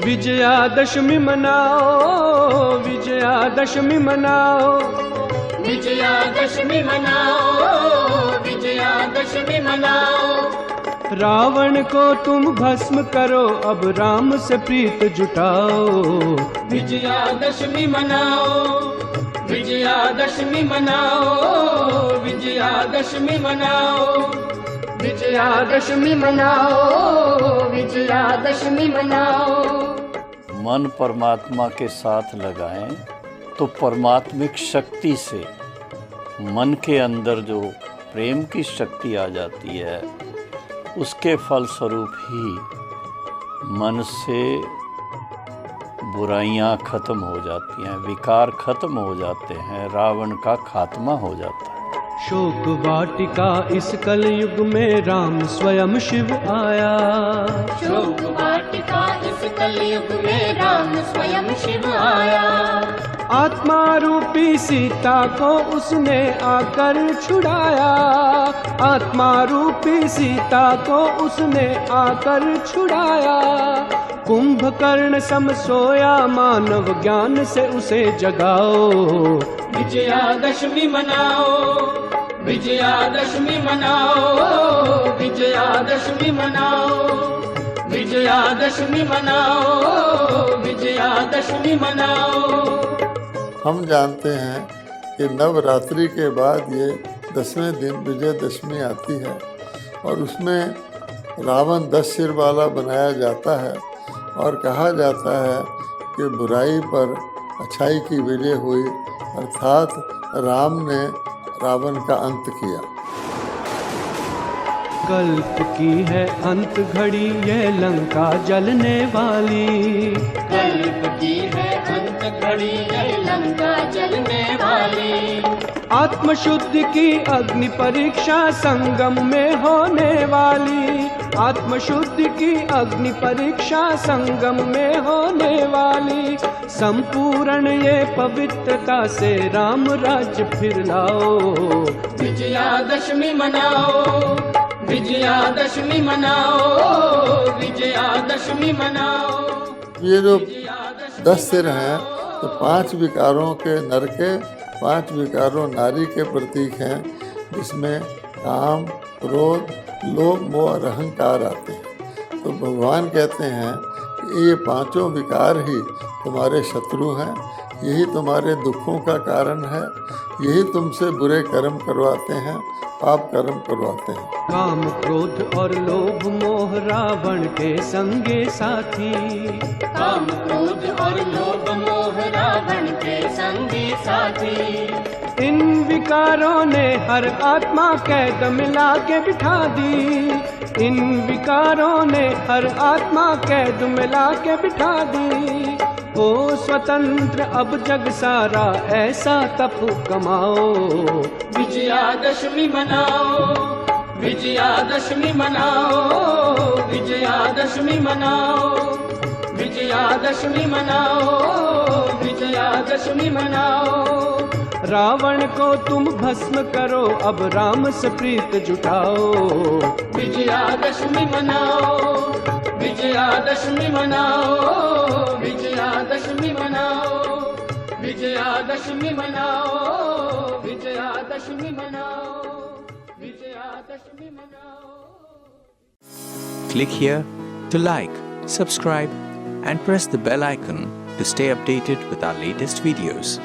विजयादशमी मनाओ, विजयादशमी मनाओ, विजयादशमी मनाओ, विजयादशमी मनाओ। रावण को तुम भस्म करो, अब राम से प्रीत जुटाओ। विजयादशमी मनाओ, विजयादशमी मनाओ, विजयादशमी मनाओ, विजयादशमी मनाओ, विजयादशमी मनाओ। मन परमात्मा के साथ लगाएं तो परमात्मिक शक्ति से मन के अंदर जो प्रेम की शक्ति आ जाती है, उसके फलस्वरूप ही मन से बुराइयां खत्म हो जाती हैं, विकार खत्म हो जाते हैं, रावण का खात्मा हो जाता है। शोक वाटिका इस कलयुग में राम स्वयं शिव आया। शोक वाटिका इस कलयुग में राम स्वयं शिव आया। आत्मा रूपी सीता को उसने आकर छुड़ाया, आत्मा रूपी सीता को उसने आकर छुड़ाया। कुंभकर्ण सम सोया, मानव ज्ञान से उसे जगाओ। विजयादशमी मनाओ, विजयादशमी मनाओ, विजयादशमी मनाओ, विजयादशमी मनाओ, विजयादशमी मनाओ। हम जानते हैं कि नवरात्रि के बाद ये 10वें दिन विजयदशमी आती है और उसमें रावण 10 सिर वाला बनाया जाता है और कहा जाता है कि बुराई पर अच्छाई की विजय हुई, अर्थात राम ने रावण का अंत किया। कल्प की है अंत घड़ी, यह लंका जलने वाली। कल्प की है अंत घड़ी, यह लंका जलने वाली। आत्मशुद्धि की अग्नि परीक्षा संगम में होने वाली। आत्मशुद्धि की अग्नि परीक्षा संगम में होने वाली। संपूर्ण ये पवित्रता से राम राज्य फिर लाओ। विजयादशमी मनाओ, विजयादशमी मनाओ, विजयादशमी मनाओ। ये जो 10 सिर हैं तो 5 विकारों के नर के, 5 विकारों नारी के प्रतीक हैं, जिसमें काम, क्रोध, लोभ, मोह और अहंकार आते हैं। तो भगवान कहते हैं कि ये 5 विकार ही तुम्हारे शत्रु हैं, यही तुम्हारे दुखों का कारण है, यही तुमसे बुरे कर्म करवाते हैं, पाप कर्म करवाते हैं। काम, क्रोध और लोभ मोह रावण के संगे साथी। काम, क्रोध और लोभ मोह रावण के संगी साथी। इन विकारों ने हर आत्मा कैद मिला के बिठा दी। इन विकारों ने हर आत्मा कैद मिला के बिठा दी। हो स्वतंत्र अब जग सारा, ऐसा तप कमाओ। विजयादशमी मनाओ, विजयादशमी मनाओ, विजयादशमी मनाओ, विजयादशमी मनाओ, विजयादशमी मनाओ। रावण को तुम भस्म करो, अब राम से प्रीत जुटाओ। विजयादशमी मनाओ, विजयादशमी मनाओ, विजयादशमी मनाओ, विजयादशमी मनाओ, विजयादशमी मनाओ, विजयादशमी मनाओ। Click here to like, subscribe and press the bell icon to stay updated with our latest videos.